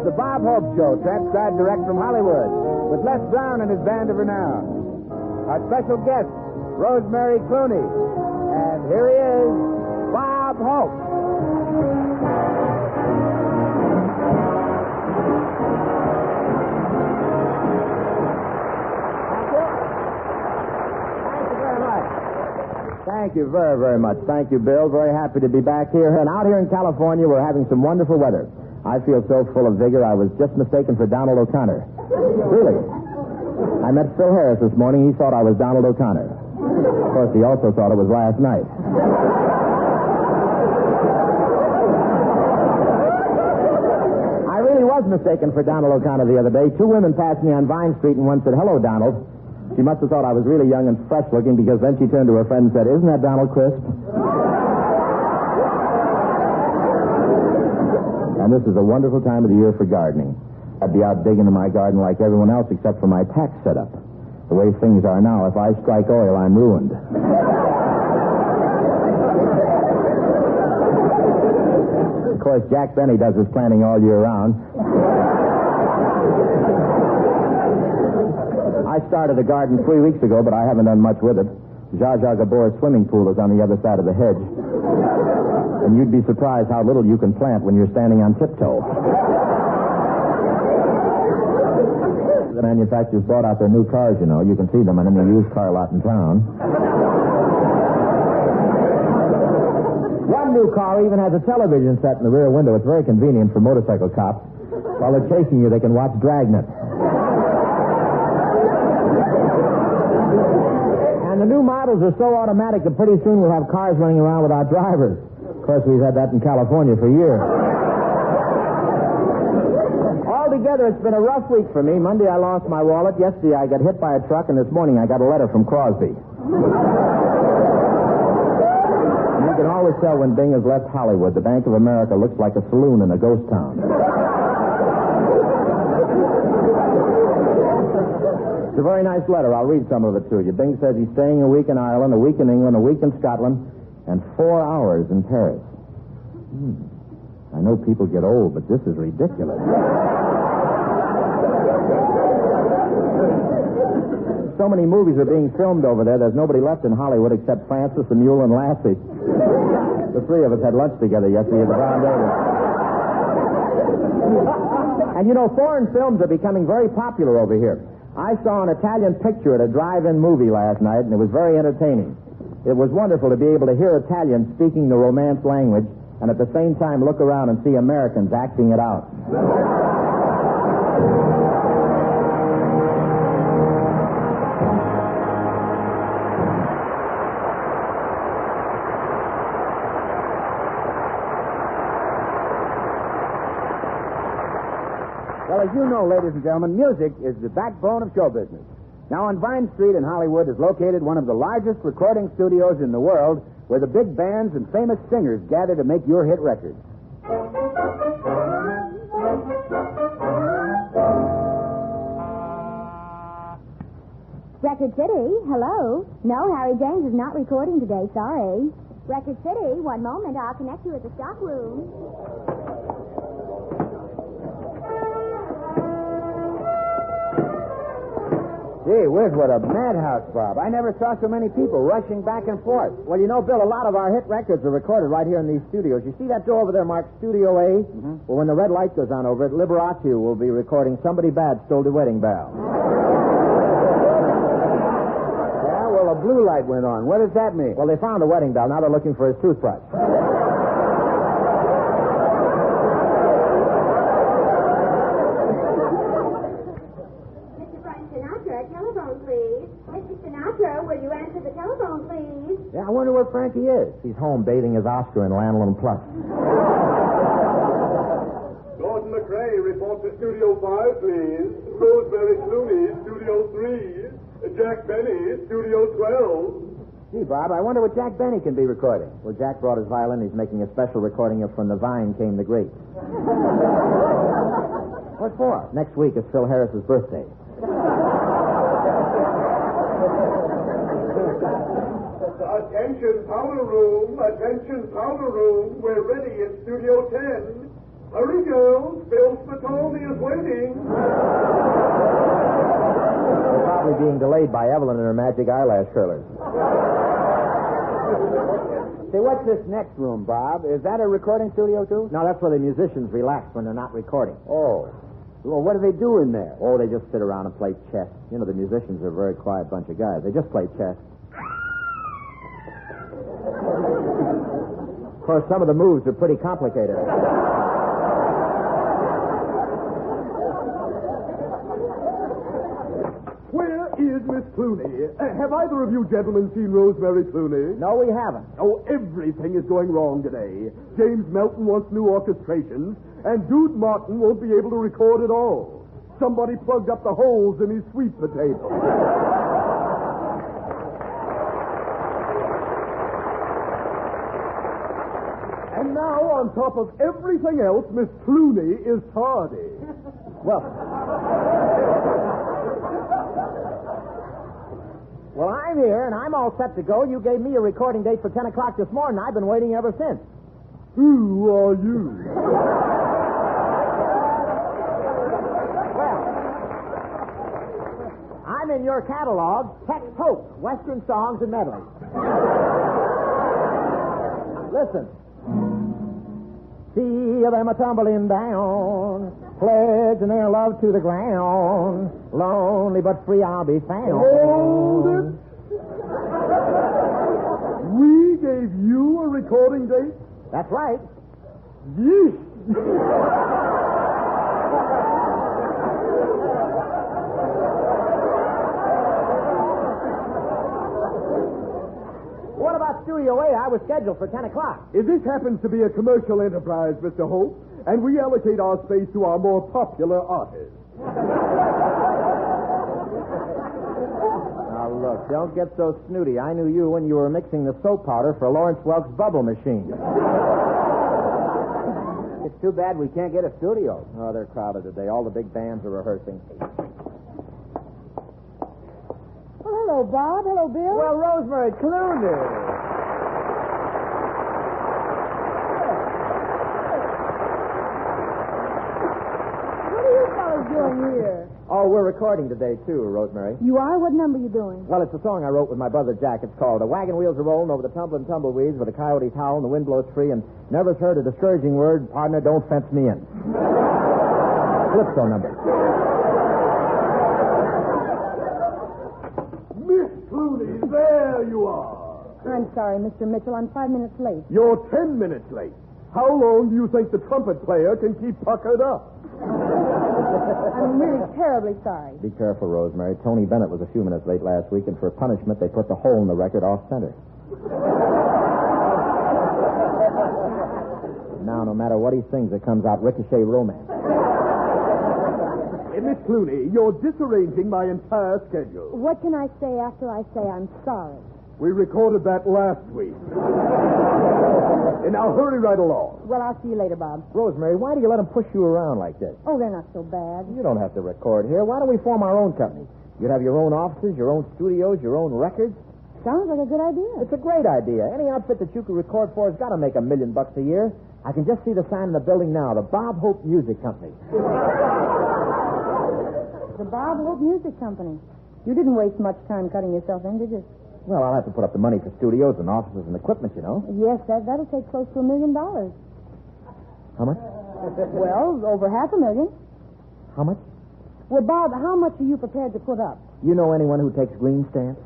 the Bob Hope Show, transcribed direct from Hollywood, with Les Brown and his band of renown. Our special guest, Rosemary Clooney. And here he is, Bob Hope. Thank you very, very much. Thank you, Bill. Very happy to be back here. And out here in California, we're having some wonderful weather. I feel so full of vigor, I was just mistaken for Donald O'Connor. Really. I met Phil Harris this morning. He thought I was Donald O'Connor. Of course, he also thought it was last night. I really was mistaken for Donald O'Connor the other day. Two women passed me on Vine Street, and one said, "Hello, Donald." She must have thought I was really young and fresh-looking, because then she turned to her friend and said, "Isn't that Donald Crisp?" And this is a wonderful time of the year for gardening. I'd be out digging in my garden like everyone else except for my tax setup. The way things are now, if I strike oil, I'm ruined. Of course, Jack Benny does his planting all year round. I started a garden 3 weeks ago, but I haven't done much with it. Zsa Zsa Gabor's swimming pool is on the other side of the hedge. And you'd be surprised how little you can plant when you're standing on tiptoe. The manufacturers bought out their new cars, you know. You can see them on any used car lot in town. One new car even has a television set in the rear window. It's very convenient for motorcycle cops. While they're chasing you, they can watch Dragnet. And the new models are so automatic that pretty soon we'll have cars running around without drivers. Of course, we've had that in California for years. Altogether, it's been a rough week for me. Monday, I lost my wallet. Yesterday, I got hit by a truck. And this morning, I got a letter from Crosby. You can always tell when Bing has left Hollywood. The Bank of America looks like a saloon in a ghost town. It's a very nice letter. I'll read some of it to you. Bing says he's staying a week in Ireland, a week in England, a week in Scotland, and 4 hours in Paris. I know people get old, but this is ridiculous. So many movies are being filmed over there, there's nobody left in Hollywood except Francis, the Mule, and Lassie. The three of us had lunch together yesterday at the Brown Davis. And you know, foreign films are becoming very popular over here. I saw an Italian picture at a drive-in movie last night, and it was very entertaining. It was wonderful to be able to hear Italians speaking the Romance language and at the same time look around and see Americans acting it out. Well, as you know, ladies and gentlemen, music is the backbone of show business. Now, on Vine Street in Hollywood is located one of the largest recording studios in the world, where the big bands and famous singers gather to make your hit records. Record City, hello. No, Harry James is not recording today, sorry. Record City, one moment, I'll connect you at the stock room. Gee whiz, what a madhouse, Bob. I never saw so many people rushing back and forth. Well, you know, Bill, a lot of our hit records are recorded right here in these studios. You see that door over there marked Studio A? Mm-hmm. Well, when the red light goes on over it, Liberace will be recording Somebody Bad Stole the Wedding Bell. Yeah, well, a blue light went on. What does that mean? Well, they found the wedding bell. Now they're looking for his toothbrush. Yeah, I wonder where Frankie is. He's home bathing his Oscar in Lanolin Plus. Gordon McRae, report to Studio 5, please. Rosemary Clooney, Studio 3. Jack Benny, Studio 12. Gee, Bob, I wonder what Jack Benny can be recording. Well, Jack brought his violin. He's making a special recording of From the Vine Came the Grapes. What for? Next week is Phil Harris's birthday. Attention, powder room. Attention, powder room. We're ready in Studio 10. Hurry, girls. Bill Spatoni is waiting. They're probably being delayed by Evelyn and her magic eyelash curlers. Say, what's this next room, Bob? Is that a recording studio, too? No, that's where the musicians relax when they're not recording. Oh. Well, what do they do in there? Oh, they just sit around and play chess. You know, the musicians are a very quiet bunch of guys. They just play chess. Of course, some of the moves are pretty complicated. Where is Miss Clooney? Have either of you gentlemen seen Rosemary Clooney? No, we haven't. Oh, everything is going wrong today. James Melton wants new orchestrations, and Dude Martin won't be able to record at all. Somebody plugged up the holes in his sweet potato. And now, on top of everything else, Miss Clooney is tardy. Well, I'm here, and I'm all set to go. You gave me a recording date for 10 o'clock this morning. I've been waiting ever since. Who are you? I'm in your catalog, Tex Hope, Western Songs and Medleys. Listen. See them a-tumbling down, pledging their love to the ground. Lonely but free I'll be found. Hold it. We gave you a recording date? That's right. Yeesh. What about Studio A? I was scheduled for 10 o'clock. If this happens to be a commercial enterprise, Mr. Hope, and we allocate our space to our more popular artists. Now, look, don't get so snooty. I knew you when you were mixing the soap powder for Lawrence Welk's bubble machine. It's too bad we can't get a studio. Oh, they're crowded today. All the big bands are rehearsing. Well, hello, Bob. Hello, Bill. Well, Rosemary Clooney. What are you fellows doing here? Oh, we're recording today, too, Rosemary. You are? What number you doing? Well, it's a song I wrote with my brother Jack. It's called The Wagon Wheels Are Rolling Over the Tumbling Tumbleweeds with the Coyotes Howl and the Wind Blows Free, and never's heard a discouraging word, partner, don't fence me in. Calypso number. Miss Clooney, there you are. I'm sorry, Mr. Mitchell. I'm 5 minutes late. You're 10 minutes late. How long do you think the trumpet player can keep puckered up? I'm really terribly sorry. Be careful, Rosemary. Tony Bennett was a few minutes late last week, and for punishment, they put the hole in the record off center. Now, no matter what he sings, it comes out Ricochet Romance. Hey, Miss Clooney, you're disarranging my entire schedule. What can I say after I say I'm sorry? We recorded that last week. And now hurry right along. Well, I'll see you later, Bob. Rosemary, why do you let them push you around like this? Oh, they're not so bad. You don't have to record here. Why don't we form our own company? You'd have your own offices, your own studios, your own records. Sounds like a good idea. It's a great idea. Any outfit that you could record for has got to make $1 million a year. I can just see the sign in the building now, the Bob Hope Music Company. The Bob Hope Music Company. You didn't waste much time cutting yourself in, did you? Well, I'll have to put up the money for studios and offices and equipment, you know. Yes, that'll take close to $1 million. How much? Well, over $500,000. How much? Well, Bob, how much are you prepared to put up? You know anyone who takes green stamps?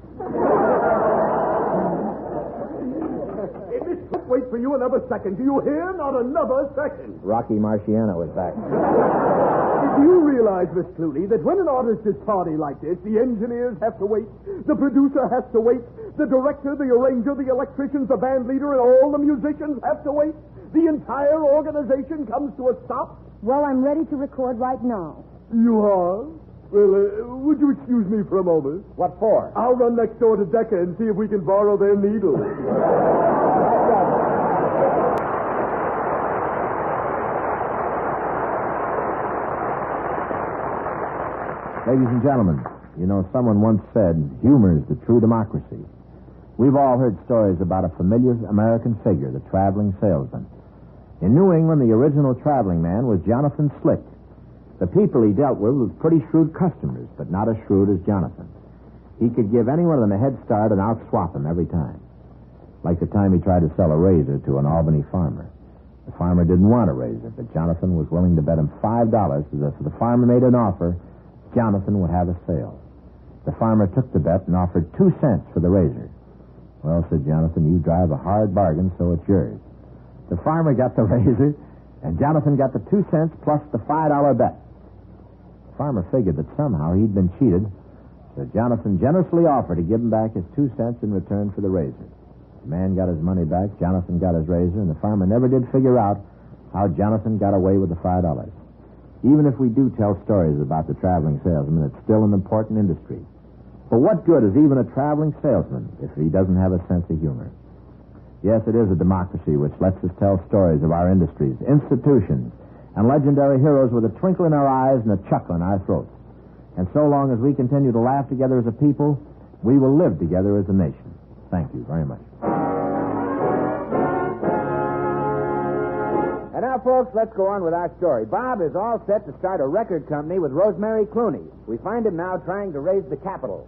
Hey, Miss, wait for you another second. Do you hear? Not another second. Rocky Marciano is back. Do you realize, Miss Clooney, that when an artist is tardy like this, the engineers have to wait, the producer has to wait, the director, the arranger, the electricians, the band leader, and all the musicians have to wait? The entire organization comes to a stop? Well, I'm ready to record right now. You are? Well, would you excuse me for a moment? What for? I'll run next door to Decca and see if we can borrow their needles. Ladies and gentlemen, you know, someone once said, humor is the true democracy. We've all heard stories about a familiar American figure, the traveling salesman. In New England, the original traveling man was Jonathan Slick. The people he dealt with were pretty shrewd customers, but not as shrewd as Jonathan. He could give any one of them a head start and outswap them every time. Like the time he tried to sell a razor to an Albany farmer. The farmer didn't want a razor, but Jonathan was willing to bet him $5 that if the farmer made an offer, Jonathan would have a sale. The farmer took the bet and offered 2 cents for the razor. Well, said Jonathan, you drive a hard bargain, so it's yours. The farmer got the razor, and Jonathan got the 2 cents plus the $5 bet. The farmer figured that somehow he'd been cheated, so Jonathan generously offered to give him back his 2 cents in return for the razor. The man got his money back, Jonathan got his razor, and the farmer never did figure out how Jonathan got away with the $5. Even if we do tell stories about the traveling salesman, it's still an important industry. But what good is even a traveling salesman if he doesn't have a sense of humor? Yes, it is a democracy which lets us tell stories of our industries, institutions, and legendary heroes with a twinkle in our eyes and a chuckle in our throats. And so long as we continue to laugh together as a people, we will live together as a nation. Thank you very much. And now, folks, let's go on with our story. Bob is all set to start a record company with Rosemary Clooney. We find him now trying to raise the capital.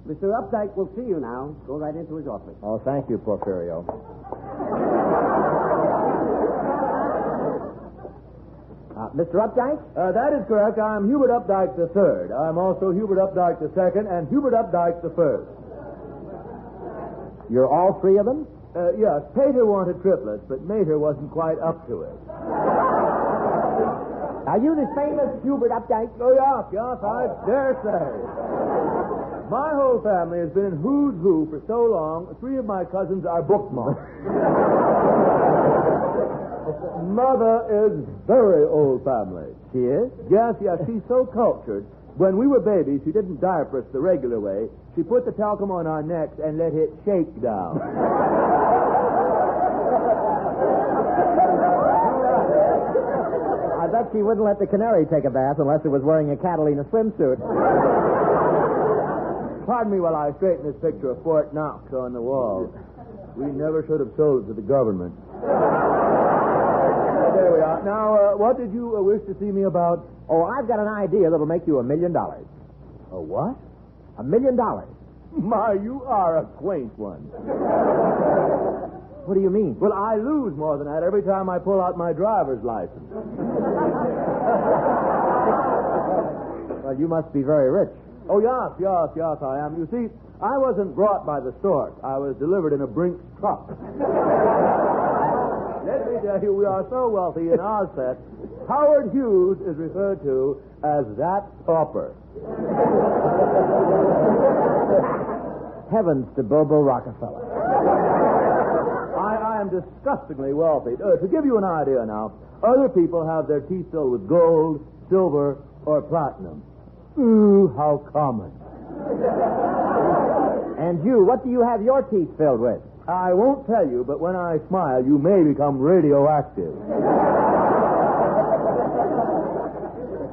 Mr. Updike will see you now. Go right into his office. Oh, thank you, Porfirio. Mr. Updike? That is correct. I'm Hubert Updike III. I'm also Hubert Updike II and Hubert Updike I. You're all three of them? Yes, Pater wanted triplets, but Mater wasn't quite up to it. Are you the famous Hubert Updike? Oh, yes, I dare say. My whole family has been in who's who for so long, 3 of my cousins are bookmarks. Mother is very old family. She is? Yes, she's so cultured. When we were babies, she didn't diaper us the regular way. She put the talcum on our necks and let it shake down. I bet she wouldn't let the canary take a bath unless it was wearing a Catalina swimsuit. Pardon me while I straighten this picture of Fort Knox on the wall. We never should have sold it to the government. There we are. Now, what did you wish to see me about? Oh, I've got an idea that'll make you $1 million. A what? $1 million. My, you are a quaint one. What do you mean? Well, I lose more than that every time I pull out my driver's license. Well, you must be very rich. Oh, yes, I am. You see, I wasn't brought by the stork. I was delivered in a Brinks truck. Let me tell you, we are so wealthy in our set, Howard Hughes is referred to as that pauper. Heavens to Bobo Rockefeller. I am disgustingly wealthy. To give you an idea now, other people have their teeth filled with gold, silver, or platinum. Ooh, how common. And you, what do you have your teeth filled with? I won't tell you, but when I smile, you may become radioactive.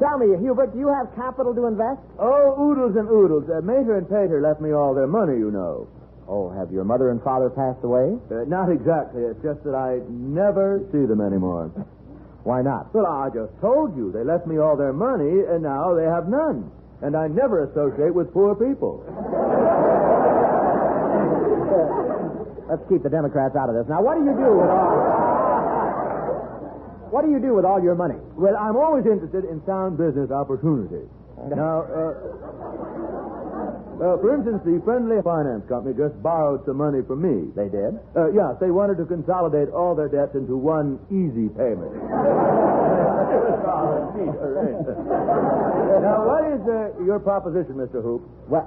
Tell me, Hubert, do you have capital to invest? Oh, oodles and oodles. Mater and Pater left me all their money, you know. Oh, have your mother and father passed away? Not exactly. It's just that I never see them anymore. Why not? Well, I just told you. They left me all their money, and now they have none. And I never associate with poor people. Let's keep the Democrats out of this. Now, what do you do with all your money? Well, I'm always interested in sound business opportunities. Now, for instance, the Friendly Finance Company just borrowed some money from me. They did? Yes, they wanted to consolidate all their debts into one easy payment. Now, what is your proposition, Mr. Hoop? What?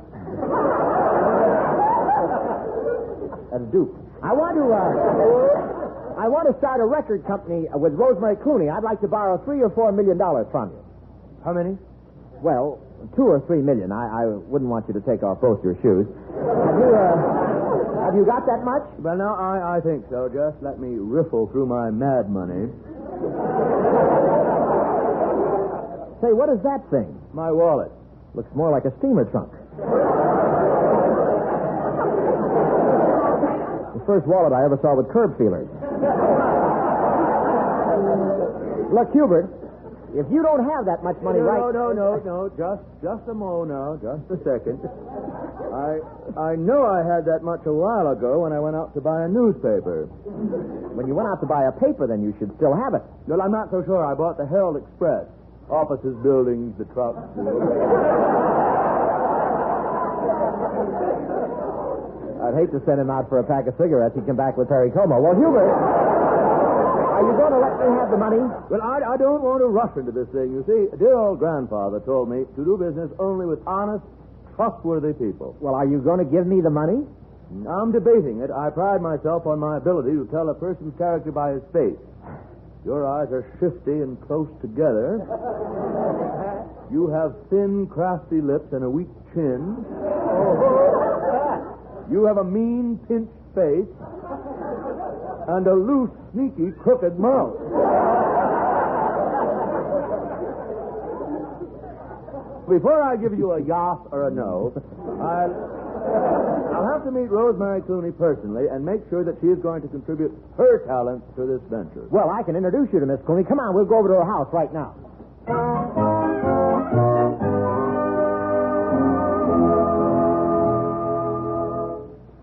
That's Duke. I want to start a record company with Rosemary Clooney. I'd like to borrow $3 or $4 million from you. How many? Well, $2 or $3 million. I wouldn't want you to take off both your shoes. Have you got that much? Well, now, I think so. Just let me riffle through my mad money. Say, what is that thing? My wallet. Looks more like a steamer trunk. The first wallet I ever saw with curb feelers. Look, Hubert, if you don't have that much money right... No. Just a moment now. Just a second. I know I had that much a while ago when I went out to buy a newspaper. When you went out to buy a paper, then you should still have it. Well, I'm not so sure. I bought the Herald Express. Offices, buildings, the trucks. I'd hate to send him out for a pack of cigarettes. He'd come back with Harry Como. Well, Hubert, are you going to let me have the money? Well, I don't want to rush into this thing. You see, dear old grandfather told me to do business only with honest, trustworthy people. Well, are you going to give me the money? I'm debating it. I pride myself on my ability to tell a person's character by his face. Your eyes are shifty and close together. You have thin, crafty lips and a weak chin. You have a mean, pinched face and a loose, sneaky, crooked mouth. Before I give you a yes or a no, I'll have to meet Rosemary Clooney personally and make sure that she is going to contribute her talents to this venture. Well, I can introduce you to Miss Clooney. Come on, we'll go over to her house right now.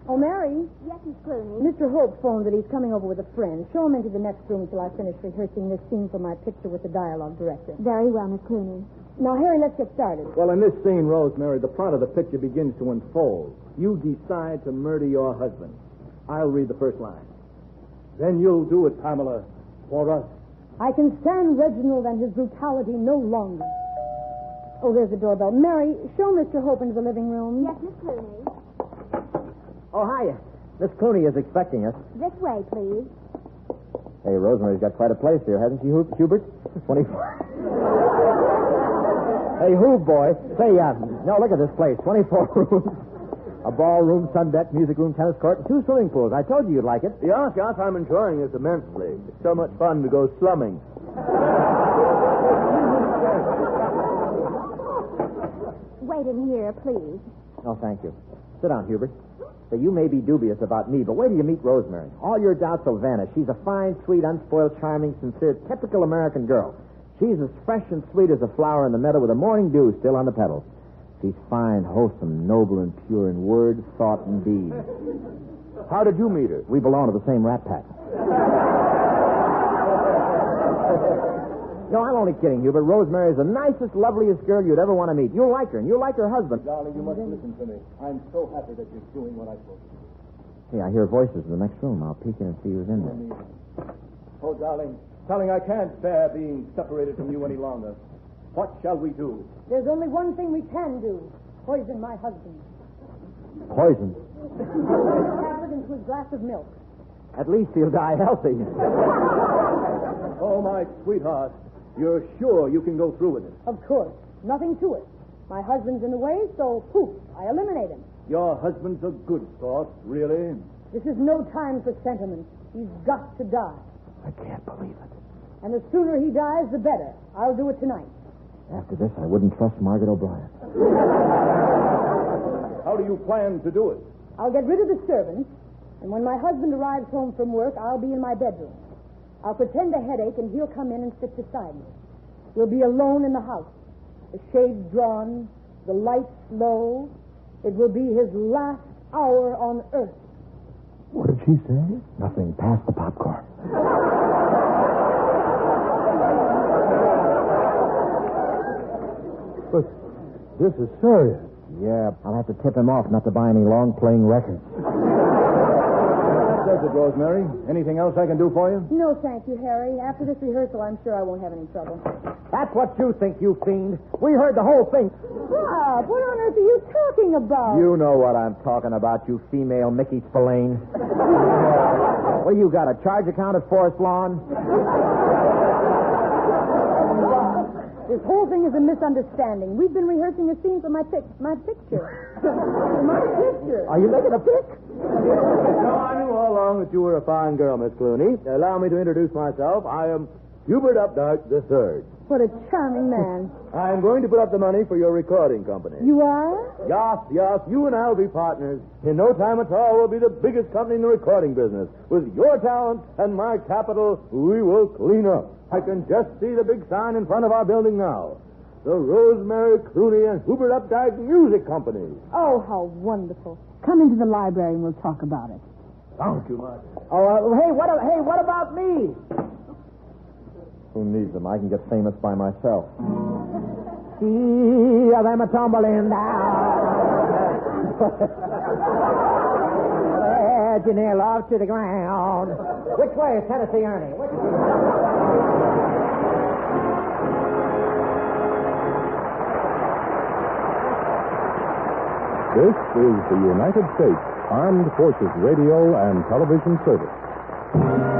Oh, Mary, Yes, Miss Clooney. Mr. Hope phoned that he's coming over with a friend. Show him into the next room till I finish rehearsing this scene for my picture with the dialogue director. Very well, Miss Clooney. Now, Harry, let's get started. Well, in this scene, Rosemary, the plot of the picture begins to unfold. You decide to murder your husband. I'll read the first line. Then you'll do it, Pamela, for us. I can stand Reginald and his brutality no longer. Oh, there's the doorbell. Mary, show Mr. Hope into the living room. Yes, Miss Clooney. Oh, hiya. Miss Clooney is expecting us. This way, please. Hey, Rosemary's got quite a place here, hasn't she, Hubert? 24. Hey, Hoob, boy. Say, no, look at this place. 24 rooms. A ballroom, sun deck, music room, tennis court, and 2 swimming pools. I told you you'd like it. Yes, I'm enjoying this immensely. It's so much fun to go slumming. Wait in here, please. Oh, thank you. Sit down, Hubert. So you may be dubious about me, but wait till you meet Rosemary. All your doubts will vanish. She's a fine, sweet, unspoiled, charming, sincere, typical American girl. She's as fresh and sweet as a flower in the meadow with the morning dew still on the petals. She's fine, wholesome, noble, and pure in word, thought, and deed. How did you meet her? We belong to the same rat pack. No, I'm only kidding, Hubert. Rosemary's the nicest, loveliest girl you'd ever want to meet. You'll like her, and you'll like her husband. Darling, you must listen to me. I'm so happy that you're doing what I told you. Hey, I hear voices in the next room. I'll peek in and see who's in there. Oh, darling, I can't bear being separated from you any longer. What shall we do? There's only one thing we can do. Poison my husband. Poison? Tablet into his glass of milk. At least he'll die healthy. Oh, my sweetheart, you're sure you can go through with it? Of course. Nothing to it. My husband's in the way, so poof, I eliminate him. Your husband's a good sort, really. This is no time for sentiment. He's got to die. I can't believe it. And the sooner he dies, the better. I'll do it tonight. After this, I wouldn't trust Margaret O'Brien. How do you plan to do it? I'll get rid of the servants, and when my husband arrives home from work, I'll be in my bedroom. I'll pretend a headache, and he'll come in and sit beside me. We'll be alone in the house. The shades drawn, the lights low. It will be his last hour on earth. What did she say? Nothing. Pass the popcorn. But this is serious. Yeah, I'll have to tip him off not to buy any long-playing records. That does it, Rosemary. Anything else I can do for you? No, thank you, Harry. After this rehearsal, I'm sure I won't have any trouble. That's what you think, you fiend. We heard the whole thing. Bob, what on earth are you talking about? You know what I'm talking about, you female Mickey Spillane. Well, you got a charge account at Forest Lawn? This whole thing is a misunderstanding. We've been rehearsing a scene for my picture. My picture. Are you making a pic? No, I knew all along that you were a fine girl, Miss Clooney. Allow me to introduce myself. I am Hubert Updike III. What a charming man. I'm going to put up the money for your recording company. You are? Yes. You and I'll be partners. In no time at all, we'll be the biggest company in the recording business. With your talent and my capital, we will clean up. I can just see the big sign in front of our building now. The Rosemary Clooney and Hubert Updike Music Company. Oh, how wonderful. Come into the library and we'll talk about it. Thank you much. Oh, hey, what about me? Who needs them? I can get famous by myself. See them a tumbling down. Edge and nail off to the ground. Which way is Tennessee Ernie? This is the United States Armed Forces Radio and Television Service.